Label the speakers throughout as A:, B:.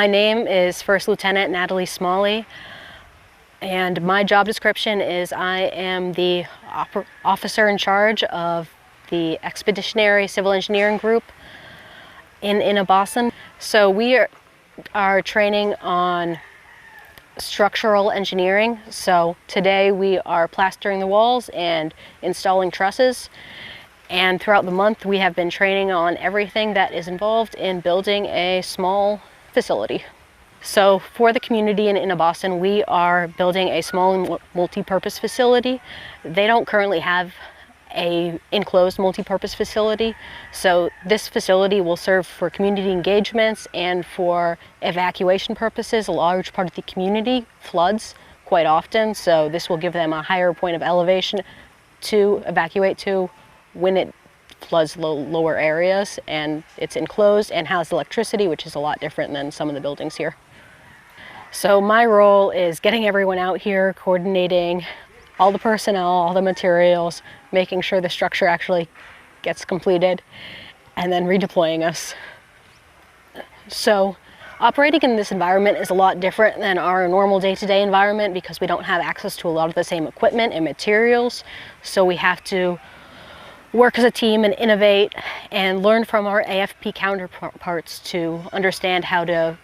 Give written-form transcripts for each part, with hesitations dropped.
A: My name is First Lieutenant Natalie Smalley, and my job description is I am the officer in charge of the Expeditionary Civil Engineering Group in Inabasan. So we are training on structural engineering. So today we are plastering the walls and installing trusses. And throughout the month we have been training on everything that is involved in building a small facility. So for the community in Inabasan, we are building a small multi-purpose facility. They don't currently have an enclosed multi-purpose facility. So this facility will serve for community engagements and for evacuation purposes. A large part of the community floods quite often, so this will give them a higher point of elevation to evacuate to when it floods lower areas, and it's enclosed and has electricity, which is a lot different than some of the buildings here. So my role is getting everyone out here, coordinating all the personnel, all the materials, making sure the structure actually gets completed, and then redeploying us. So operating in this environment is a lot different than our normal day-to-day environment because we don't have access to a lot of the same equipment and materials. So we have to work as a team and innovate and learn from our AFP counterparts to understand how to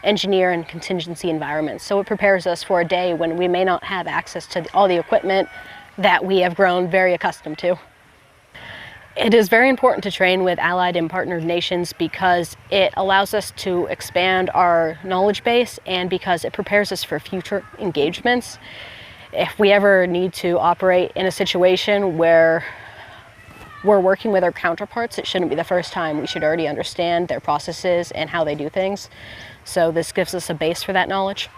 A: engineer in contingency environments. So it prepares us for a day when we may not have access to all the equipment that we have grown very accustomed to. It is very important to train with allied and partnered nations because it allows us to expand our knowledge base and because it prepares us for future engagements. If we ever need to operate in a situation where we're working with our counterparts, it shouldn't be the first time. We should already understand their processes and how they do things. So this gives us a base for that knowledge.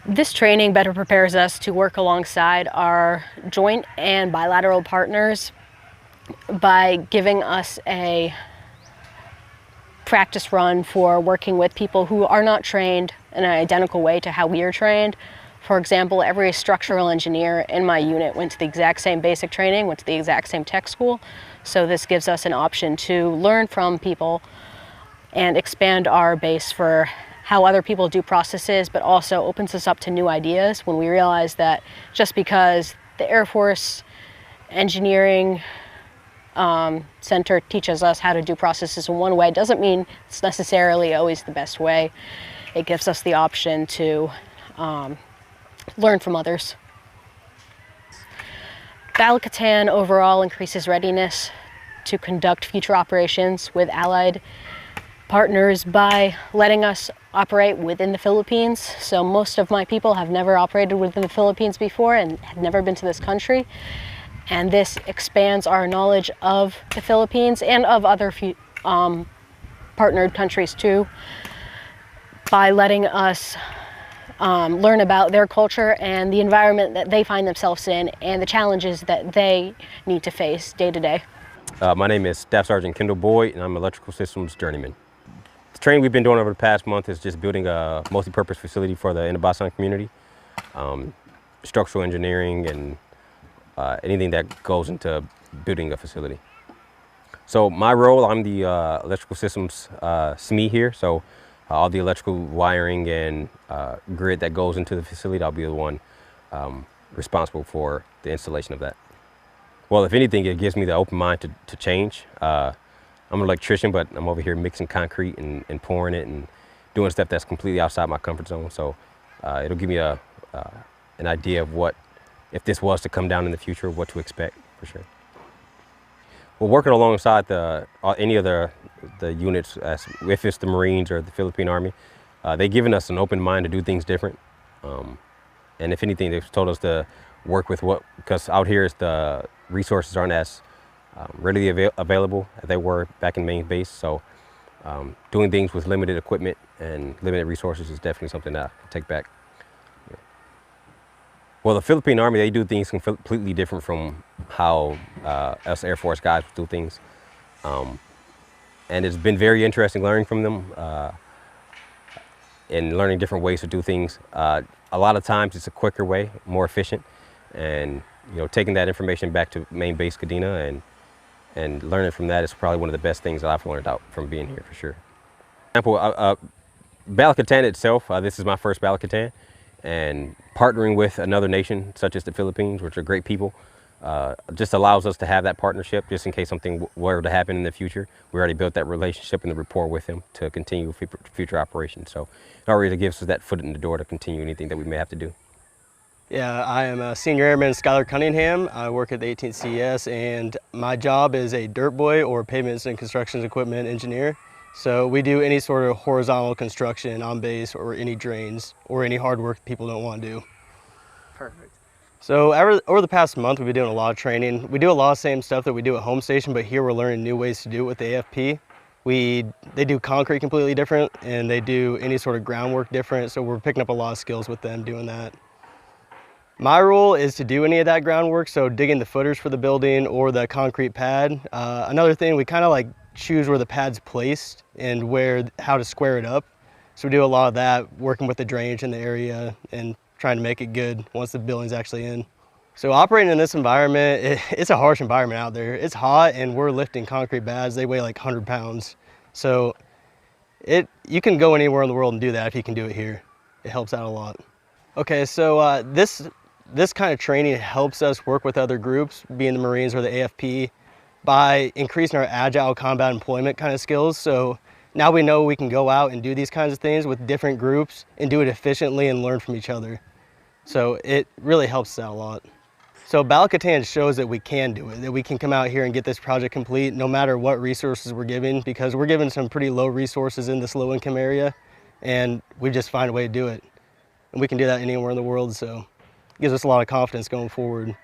A: This training better prepares us to work alongside our joint and bilateral partners by giving us a practice run for working with people who are not trained in an identical way to how we are trained. For example, every structural engineer in my unit went to the exact same basic training, went to the exact same tech school. So this gives us an option to learn from people and expand our base for how other people do processes, but also opens us up to new ideas when we realize that just because the Air Force Engineering Center teaches us how to do processes in one way doesn't mean it's necessarily always the best way. It gives us the option to learn from others. Battle-Catan overall increases readiness to conduct future operations with allied partners by letting us operate within the Philippines. So most of my people have never operated within the Philippines before and have never been to this country. And this expands our knowledge of the Philippines and of other partnered countries too, by letting us learn about their culture and the environment that they find themselves in and the challenges that they need to face day to day.
B: My name is Staff Sergeant Kendall Boyd, and I'm an electrical systems journeyman. The training we've been doing over the past month is just building a multi-purpose facility for the Inabasan community, structural engineering and anything that goes into building a facility. So my role, I'm the electrical systems SME here, so all the electrical wiring and grid that goes into the facility, I'll be the one responsible for the installation of that. Well, if anything, it gives me the open mind to change. I'm an electrician, but I'm over here mixing concrete and pouring it and doing stuff that's completely outside my comfort zone. So it'll give me an idea of what, if this was to come down in the future, what to expect for sure. Well, working alongside any of the units, if it's the Marines or the Philippine Army, they've given us an open mind to do things different. And if anything, they've told us to work with because out here the resources aren't as readily available as they were back in main base. So doing things with limited equipment and limited resources is definitely something that I take back. Yeah. Well, the Philippine Army, they do things completely different from how us Air Force guys do things. And it's been very interesting learning from them and learning different ways to do things. A lot of times it's a quicker way, more efficient, and taking that information back to main base Kadena and learning from that is probably one of the best things that I've learned out from being here for sure. For example, Balakatan itself, this is my first Balakatan, and partnering with another nation such as the Philippines, which are great people, just allows us to have that partnership just in case something were to happen in the future. We already built that relationship and the rapport with them to continue future operations. So it already gives us that foot in the door to continue anything that we may have to do.
C: Yeah, I am a senior airman Skylar Cunningham. I work at the 18th CES, and my job is a dirt boy or pavements and construction equipment engineer. So we do any sort of horizontal construction on base or any drains or any hard work people don't want to do.
D: Perfect.
C: So over the past month, we've been doing a lot of training. We do a lot of the same stuff that we do at home station, but here we're learning new ways to do it with the AFP. They do concrete completely different, and they do any sort of groundwork different, so we're picking up a lot of skills with them doing that. My role is to do any of that groundwork, so digging the footers for the building or the concrete pad. Another thing, we kind of like choose where the pad's placed and how to square it up. So we do a lot of that, working with the drainage in the area and trying to make it good once the building's actually in. So operating in this environment, it's a harsh environment out there. It's hot and we're lifting concrete pads. They weigh like 100 pounds. So you can go anywhere in the world and do that if you can do it here. It helps out a lot. Okay, so this kind of training helps us work with other groups, being the Marines or the AFP, by increasing our agile combat employment kind of skills. So now we know we can go out and do these kinds of things with different groups and do it efficiently and learn from each other. So it really helps us out a lot. So Balakatan shows that we can do it, that we can come out here and get this project complete no matter what resources we're given, because we're given some pretty low resources in this low income area, and we just find a way to do it. And we can do that anywhere in the world, so it gives us a lot of confidence going forward.